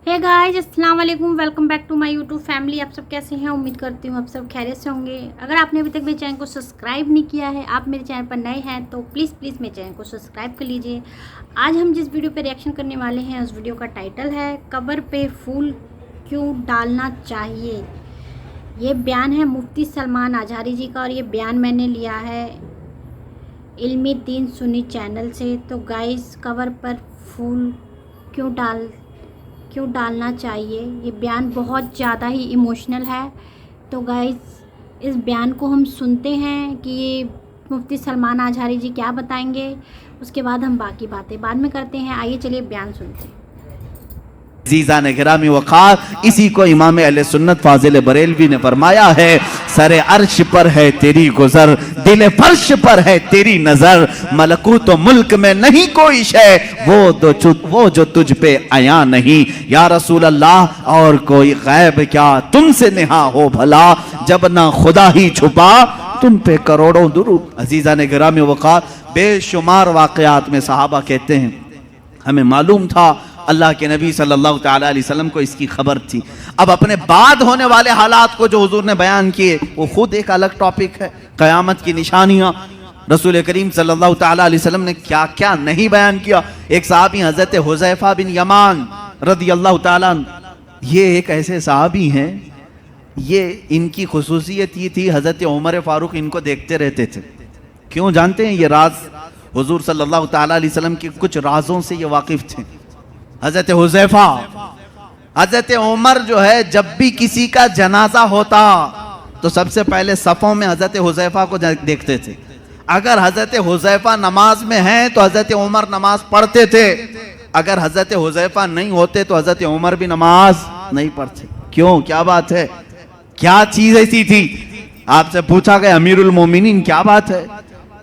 हे guys, अस्सलाम वालेकुम। Welcome back to my YouTube family. आप सब कैसे हैं? उम्मीद करती हूँ आप सब खैरियत से होंगे। अगर आपने अभी तक मेरे चैनल को सब्सक्राइब नहीं किया है, आप मेरे चैनल पर नए हैं तो प्लीज़ मेरे चैनल को सब्सक्राइब कर लीजिए। आज हम जिस वीडियो पे रिएक्शन करने वाले हैं उस वीडियो का टाइटल है कब्र पे फूल क्यों डालना चाहिए। ये बयान है मुफ्ती सलमान आज़ारी जी का और ये बयान मैंने लिया है इल्मी दीन सुन्नी चैनल से। तो गाइस, कब्र पर फूल क्यों डालना चाहिए, ये बयान बहुत ज़्यादा ही इमोशनल है। तो गाइस, इस बयान को हम सुनते हैं कि ये मुफ्ती सलमान आज़ारी जी क्या बताएंगे। उसके बाद हम बाकी बातें बाद में करते हैं। आइए चलिए बयान सुनते हैं। जीज़ान गिरामी वक़ार, इसी को इमाम अहले सुन्नत फाजिल बरेलवी ने फरमाया है, सरे अर्श पर है तेरी गुजर, दिल फर्श पर है तेरी नजर, मलकूत तो मुल्क में नहीं कोई शय, वो जो तुझ पे आया नहीं। या रसूल अल्लाह, और कोई गैब क्या तुमसे नेहा हो भला, जब ना खुदा ही छुपा तुम पे करोड़ों दुरूद। अजीज़ान गिरामी वक़ार, बेशुमार वाक़यात में सहाबा कहते हैं हमें मालूम था अल्लाह के नबी सल्लल्लाहु तआला अलैहि वसल्लम को इसकी खबर थी। अब अपने बाद होने वाले हालात को जो हुजूर ने बयान किए वो खुद एक अलग टॉपिक है। क़यामत की निशानियां, रसूल करीम सल्लल्लाहु तआला अलैहि वसल्लम ने क्या क्या नहीं बयान किया। एक सहाबी हज़रत हुज़ैफ़ा बिन यमान रदियल्लाहु तआला, ये एक ऐसे सहाबी हैं, ये इनकी खुसूसियत ये थी हज़रत उमर फ़ारूक इनको देखते रहते थे। क्यों जानते हैं? ये राज हुजूर सल्लल्लाहु तआला अलैहि वसल्लम के कुछ राजों से ये वाकिफ थे। हजरत हुज़ैफा, हजरत उमर जो है जब भी किसी का जनाजा होता तो सबसे पहले सफ़ों में हजरत हुज़ैफा को देखते थे। अगर हजरत हुज़ैफा नमाज में हैं तो हजरत उमर नमाज पढ़ते थे, अगर हजरत हुज़ैफा नहीं होते तो हजरत उमर भी नमाज नहीं पढ़ते। क्यों? क्या बात है? क्या चीज ऐसी थी? आपसे पूछा गया अमीरुल मोमिनीन क्या बात है,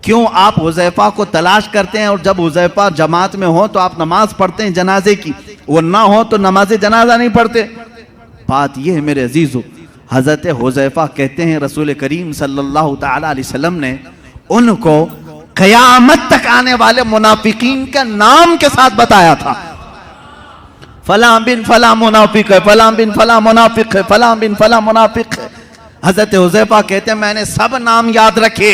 क्यों आप हुज़ैफा को तलाश करते हैं और जब हुज़ैफा जमात में हो तो आप नमाज पढ़ते हैं जनाजे की, वो ना हो तो नमाज जनाजा नहीं पढ़ते। बात यह है मेरे अजीजों, हज़रत हुज़ैफा कहते हैं रसूल करीम सल्लल्लाहु तआला अलैहि वसल्लम ने उनको क़यामत तक आने वाले मुनाफिकीन का नाम के साथ बताया था। फलां बिन फलां मुनाफिक है, फलां बिन फलां मुनाफिक है, फलां बिन फलां मुनाफिक है। हज़रत हुज़ैफा कहते हैं मैंने सब नाम याद रखे।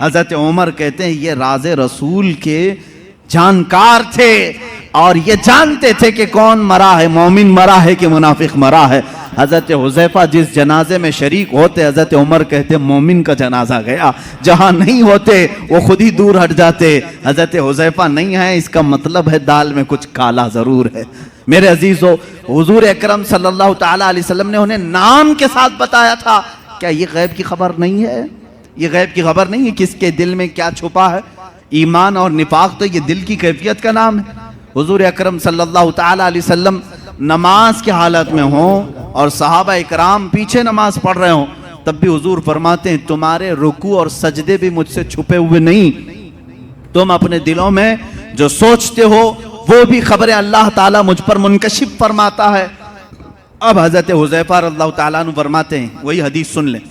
हज़रत उमर कहते हैं ये राज़े रसूल के जानकार थे और ये जानते थे कि कौन मरा है, मोमिन मरा है कि मुनाफिक मरा है। हज़रत हुज़ैफा जिस जनाजे में शरीक होते हज़रत उमर कहते मोमिन का जनाजा गया, जहाँ नहीं होते वो खुद ही दूर हट जाते। हज़रत हुज़ैफा नहीं है इसका मतलब है दाल में कुछ काला ज़रूर है। मेरे अजीज़ों, हुज़ूर अकरम सल्लल्लाहु तआला अलैहि वसल्लम ने उन्हें नाम के साथ बताया था। क्या ये गैब की खबर नहीं है? ये गैब की खबर नहीं है किसके दिल में क्या छुपा है। ईमान और निफाक तो ये दिल की कैफियत का नाम है। हुज़ूर अकरम सल्लल्लाहु तआला अलैहि वसल्लम नमाज की हालत में हों और सहाबा इकराम पीछे नमाज पढ़ रहे हों, तब भी हुज़ूर फरमाते हैं तुम्हारे रुकू और सजदे भी मुझसे छुपे हुए नहीं, तुम अपने दिलों में जो सोचते हो वो भी खबरें अल्लाह ताला मुझ पर मुनकशिफ फरमाता है। अब हज़रत हुज़ैफा रज़ियल्लाहु ताला अन्हु फरमाते हैं, वही हदीस सुन लें।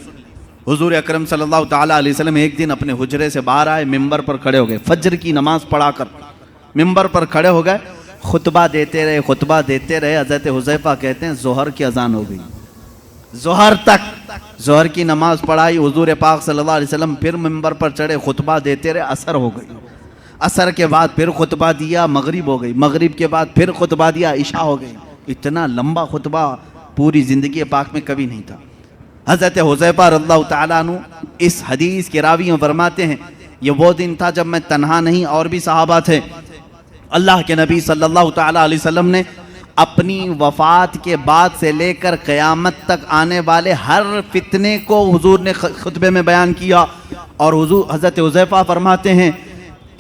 हुज़ूर अकरम सल्लल्लाहु तआला अलैहि वसल्लम एक दिन अपने हुजरे से बाहर आए, मिंबर पर खड़े हो गए, फज्र की नमाज पढ़ाकर मिंबर पर खड़े हो गए, खुतबा देते रहे। हज़रत हुज़ैफा कहते हैं ज़ोहर की अजान हो गई, ज़ोहर तक ज़ोहर की नमाज पढ़ाई। हुज़ूर पाक सल्लल्लाहु अलैहि वसल्लम फिर मिंबर पर चढ़े, खुतबा देते रहे, असर हो गई, असर के बाद फिर खुतबा दिया, मगरिब हो गई, मगरिब के बाद फिर खुतबा दिया, इशा हो गई। इतना लंबा खुतबा पूरी ज़िंदगी पाक में कभी नहीं था। हज़रत हुज़ैफा रज़ियल्लाहु तआला अन्हु इस हदीस के रावी फरमाते हैं ये वो दिन था जब मैं तन्हा नहीं और भी सहाबा थे। अल्लाह के नबी सल्लल्लाहु तआला अलैहि वसल्लम ने अपनी वफ़ात के बाद से लेकर क़यामत तक आने वाले हर फितने को हुजूर ने खुतबे में बयान किया। और हुजूर हज़रत हुज़ैफा फरमाते हैं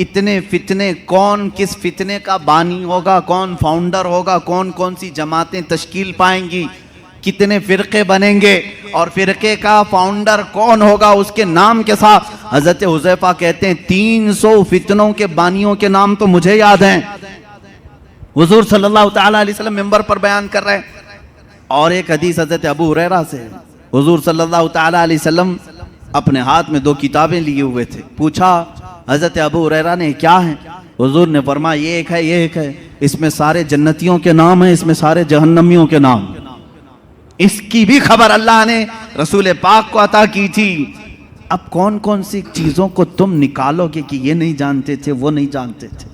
इतने फितने, कौन किस फितने का बानी होगा, कौन फाउंडर होगा, कौन कौन सी जमातें तश्कील पाएंगी, कितने फ़िरक़े बनेंगे और फ़िरक़े का फाउंडर कौन होगा, उसके नाम के साथ हज़रत हुज़ैफा कहते हैं 300 फितनों के बानियों के नाम तो मुझे याद हैं। हुज़ूर सल्लल्लाहु तआला अलैहि वसल्लम मिंबर पर बयान कर रहे हैं। और एक हदीस हज़रत अबू हुरैरा से, हुज़ूर सल्लल्लाहु तआला अलैहि वसल्लम अपने हाथ में 2 किताबें लिए हुए थे। पूछा हज़रत अबू हुरैरा ने क्या हैं? हुजूर ने फरमाया ये एक है, ये एक है, इसमें सारे जन्नतियों के नाम है, इसमें सारे जहन्नमियों के नाम। इसकी भी खबर अल्लाह ने रसूल पाक को अता की थी। अब कौन कौन सी चीजों को तुम निकालोगे कि ये नहीं जानते थे, वो नहीं जानते थे,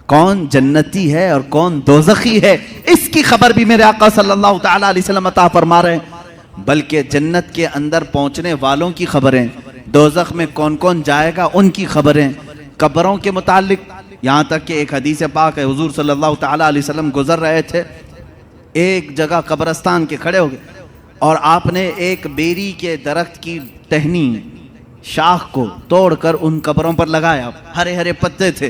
कौन जन्नती है और कौन दोज़खी है, इसकी खबर भी मेरे आका सल्लल्लाहु ताला अलैहि वसल्लम अता फरमा रहे हैं। बल्कि जन्नत के अंदर पहुंचने वालों की खबरें, दोज़ख में कौन कौन जाएगा उनकी खबरें, कब्रों के मुतालिक, यहाँ तक कि एक हदीस पाक है, हुजूर सल्लल्लाहु ताला अलैहि वसल्लम गुजर रहे थे, एक जगह कब्रस्तान के खड़े हो गए और आपने एक बेरी के दरख्त की टहनी शाख को तोड़कर उन कब्रों पर लगाया। हरे हरे पत्ते थे।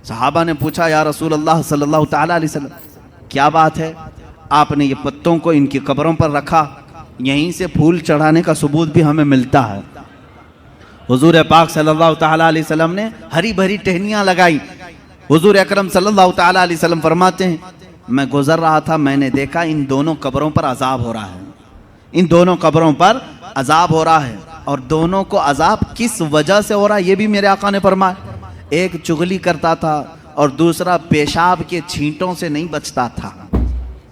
सहाबा ने पूछा, या रसूल अल्लाह सल्लल्लाहु ताला अलैहि वसल्लम, क्या बात है, आपने ये पत्तों को इनकी कब्रों पर रखा, यहीं से फूल चढ़ाने का सबूत भी हमें मिलता है। हुजूर पाक सल्लल्लाहु ताला अलैहि वसल्लम ने हरी भरी टहनियाँ लगाई। हुजूर अकरम सल्लल्लाहु ताला अलैहि वसल्लम फरमाते हैं, मैं गुजर रहा था, मैंने देखा इन दोनों कब्रों पर अजाब हो रहा है, इन दोनों कब्रों पर अजाब हो रहा है। और दोनों को अजाब किस वजह से हो रहा है ये भी मेरे आका ने फरमाया। एक चुगली करता था और दूसरा पेशाब के छींटों से नहीं बचता था।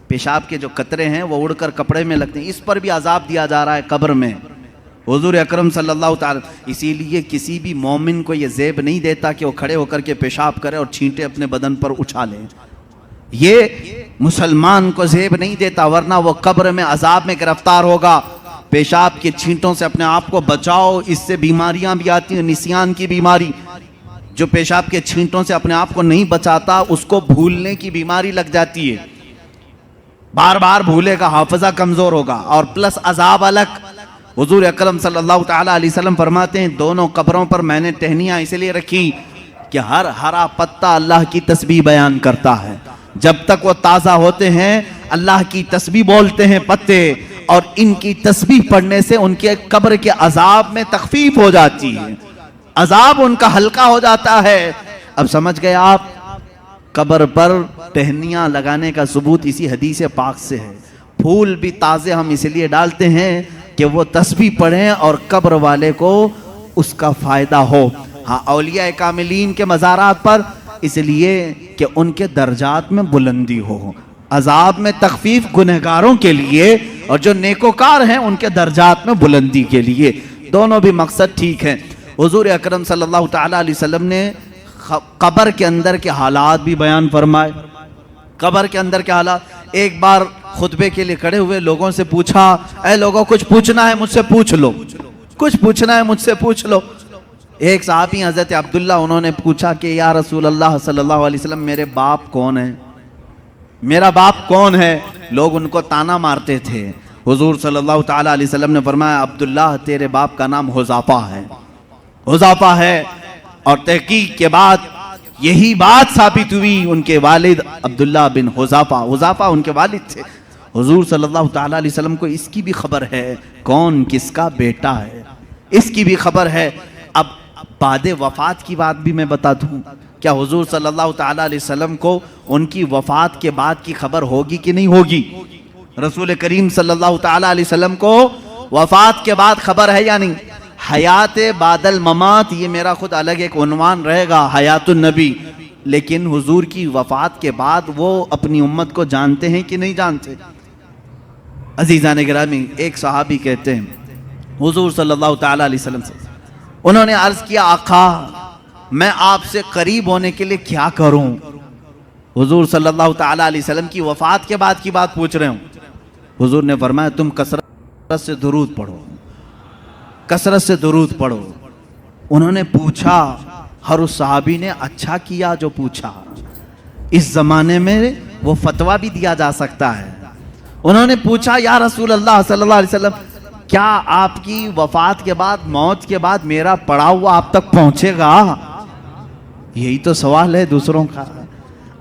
पेशाब के जो कतरे हैं वो उड़कर कपड़े में लगते हैं, इस पर भी अजाब दिया जा रहा है कब्र में। हुजूर अकरम सल्लल्लाहु ताला, इसीलिए किसी भी मोमिन को ये ज़ेब नहीं देता कि वो खड़े होकर के पेशाब करे और छींटे अपने बदन पर उछाले। ये मुसलमान को ज़ेब नहीं देता, वरना वो कब्र में अजाब में गिरफ्तार होगा। पेशाब के छींटों से अपने आप को बचाओ, इससे बीमारियां भी आती हैं, निसियान की बीमारी। जो पेशाब के छींटों से अपने आप को नहीं बचाता उसको भूलने की बीमारी लग जाती है, बार बार भूलेगा, हाफिजा कमजोर होगा, और प्लस अजाब अलग। हुजूर अकरम सल्लल्लाहु ताला अलैहि वसल्लम फरमाते हैं, दोनों कब्रों पर मैंने टहनियाँ इसलिए रखी कि हर हरा पत्ता अल्लाह की तस्बीह बयान करता है। जब तक वो ताज़ा होते हैं अल्लाह की तस्बीह बोलते हैं पत्ते, और इनकी तस्बीह पढ़ने से उनके कब्र के अजाब में तखफीफ हो जाती है, अजाब उनका हल्का हो जाता है। अब समझ गए आप, कब्र पर टहनियाँ लगाने का सबूत इसी हदीस पाक से है। फूल भी ताज़े हम इसलिए डालते हैं कि वो तस्बीह पढ़ें और कब्र वाले को उसका फ़ायदा हो। हाँ, औलिया कामिलीन के मज़ारात पर इसलिए कि उनके दर्जात में बुलंदी हो, अजाब में तखफीफ गुनहगारों के लिए, और जो नेकोकार हैं उनके दर्जात में बुलंदी के लिए। दोनों भी मकसद ठीक है। हुजूर अकरम सल्लल्लाहु ताला अलैहि वसल्लम ने कब्र के अंदर के हालात भी बयान फरमाए। कब्र के अंदर के हालात, एक बार खुतबे के लिए खड़े हुए लोगों से पूछा, ऐ लोगों कुछ पूछना है मुझसे पूछ लो, कुछ पूछना है मुझसे पूछ लो। एक सहाबी हज़रत अब्दुल्ला, उन्होंने पूछा कि या रसूल अल्लाह सल्लल्लाहु अलैहि वसल्लम, मेरे बाप कौन है, मेरा बाप कौन है। लोग उनको ताना मारते थे। हुजूर सल्लल्लाहु ताला अलैहि वसल्लम ने फरमाया, अब्दुल्ला तेरे बाप का नाम हुज़ाफा है, हुज़ाफा है। और तहकीक के बाद यही बात साबित हुई, उनके वालिद अब्दुल्ला बिन हुज़ाफा, हुज़ाफा उनके वालिद थे। हुजूर सल्लल्लाहु ताला अलैहि वसल्लम को इसकी भी खबर है कौन किसका बेटा है, इसकी भी खबर है। अब बाद वफ़ात की बात भी मैं बता दूं, क्या हुजूर सल्लल्लाहु ताला अलैहि वसल्लम को उनकी वफ़ात के बाद की खबर होगी कि नहीं होगी? रसूल करीम सल्लल्लाहु ताला अलैहि वसल्लम को वफ़ात के बाद खबर है या नहीं? हयात बादल ममात, ये मेरा खुद अलग एक उन्वान रहेगा, हयातुन नबी। लेकिन हुजूर की वफ़ात के बाद वो अपनी उम्मत को जानते हैं कि नहीं जानते? अजीज़ान गिरामी, एक सहाबी कहते हैं हुजूर सल्लल्लाहु ताला अलैहि वसल्लम से, उन्होंने अर्ज़ किया, आका मैं आपसे करीब होने के लिए क्या करूं? हुजूर सल्लल्लाहु ताला अलैहि वसल्लम की वफ़ात के बाद की बात पूछ रहे हूं। हुजूर ने फरमाया, तुम कसरत से दुरूद पढ़ो, कसरत से दुरूद पढ़ो। उन्होंने पूछा, हर उस सहाबी ने अच्छा किया जो पूछा। इस ज़माने में वो फतवा भी दिया जा सकता है। उन्होंने पूछा, या रसूल अल्लाह सल्लल्लाहु अलैहि वसल्लम, क्या आपकी वफ़ात के बाद, मौत के बाद मेरा पड़ा हुआ आप तक पहुंचेगा? यही तो सवाल है दूसरों का।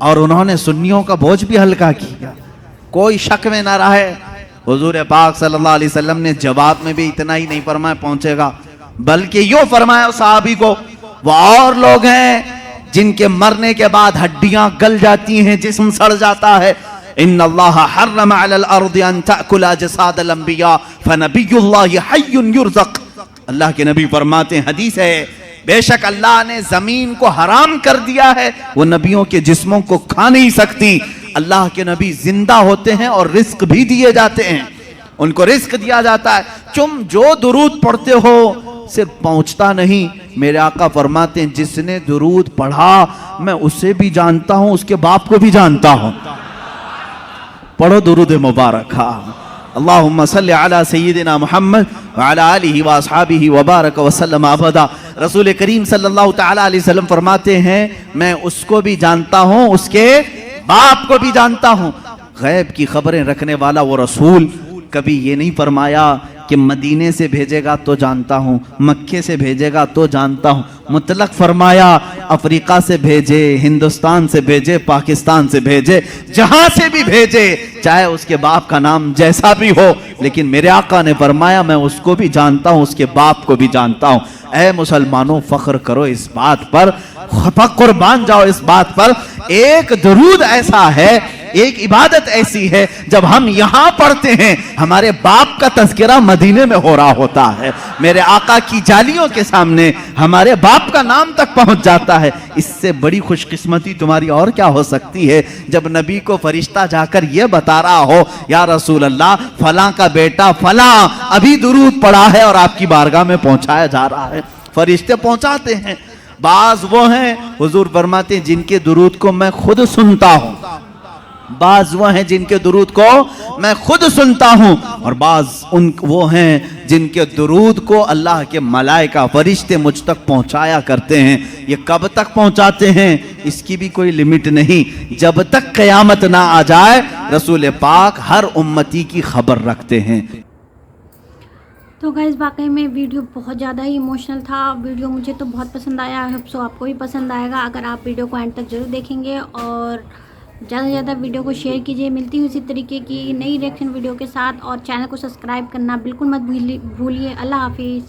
और उन्होंने सुन्नियों का बोझ भी हल्का किया, कोई शक में ना रहे। हुजूर पाक सल्लल्लाहु अलैहि वसल्लम ने जवाब में भी इतना ही नहीं फरमाया पहुंचेगा, बल्कि यूं फरमाया सहाबी को, वो और लोग हैं जिनके मरने के बाद हड्डियां गल जाती हैं, जिस्म सड़ जाता है। इन्नल्लाह हर्रम अलल अर्दि अन तअकुल अजसादल अंबिया फनबियुल्लाहि हय्युन युरज़क़। अल्लाह के नबी फरमाते हैं, हदीस है बेशक अल्लाह ने जमीन को हराम कर दिया है, वो नबियों के जिस्मों को खा नहीं सकती। अल्लाह के नबी जिंदा होते हैं और रिस्क भी दिए जाते हैं, उनको रिस्क दिया जाता है। तुम जो दुरूद पढ़ते हो सिर्फ पहुंचता नहीं, मेरे आका फरमाते हैं जिसने दुरूद पढ़ा मैं उसे भी जानता हूं, उसके बाप को भी जानता हूं। पढ़ो दुरूद मुबारक। अल्लाहुम्मा सल्ली अला सय्यिदिना मुहम्मद व अला आलिहि व अस्हाबिहि व बारक व सल्लम अबदा। रसूल करीम सल्लल्लाहु तआला अलैहि वसल्लम फरमाते हैं मैं उसको भी जानता हूं, उसके बाप को भी जानता हूं। गैब की खबरें रखने वाला वो रसूल कभी ये नहीं फरमाया कि मदीने से भेजेगा तो जानता हूं, मक्के से भेजेगा तो जानता हूं। मुतलक फरमाया अफ्रीका से भेजे, हिंदुस्तान से भेजे, पाकिस्तान से भेजे, जहां से भी भेजे, चाहे उसके बाप का नाम जैसा भी हो, लेकिन मेरे आका ने फरमाया मैं उसको भी जानता हूं, उसके बाप को भी जानता हूं। ऐ मुसलमानों, फख्र करो इस बात पर, कुर्बान जाओ इस बात पर। एक दुरूद ऐसा है, एक इबादत ऐसी है, जब हम यहां पढ़ते हैं हमारे बाप का तज़किरा मदीने में हो रहा होता है। मेरे आका की जालियों के सामने हमारे बाप का नाम तक पहुंच जाता है। इससे बड़ी खुशकिस्मती तुम्हारी और क्या हो सकती है, जब नबी को फरिश्ता जाकर यह बता रहा हो या रसूल अल्लाह फलां का बेटा फलां अभी दुरूद पढ़ा है और आपकी बारगाह में पहुंचाया जा रहा है। फरिश्ते पहुंचाते हैं। बाज वो हैं, हुजूर फरमाते हैं जिनके दुरूद को मैं खुद सुनता हूं, बाज वो हैं जिनके दुरूद को मैं खुद सुनता हूं, और बाज वो हैं जिनके दुरूद को अल्लाह के मलाइका फरिश्ते मुझ तक पहुंचाया करते हैं। ये कब तक पहुंचाते हैं इसकी भी कोई लिमिट नहीं, जब तक क़यामत ना आ जाए रसूल पाक हर उम्मती की खबर रखते हैं। तो गाइस वाकई में वीडियो बहुत ज़्यादा ही इमोशनल था। वीडियो मुझे तो बहुत पसंद आया, आई होप सो आपको भी पसंद आएगा अगर आप वीडियो को एंड तक जरूर देखेंगे, और ज़्यादा से ज़्यादा वीडियो को शेयर कीजिए। मिलती हुई इसी तरीके की नई रिएक्शन वीडियो के साथ, और चैनल को सब्सक्राइब करना बिल्कुल मत भूलिए। अल्लाह हाफिज़।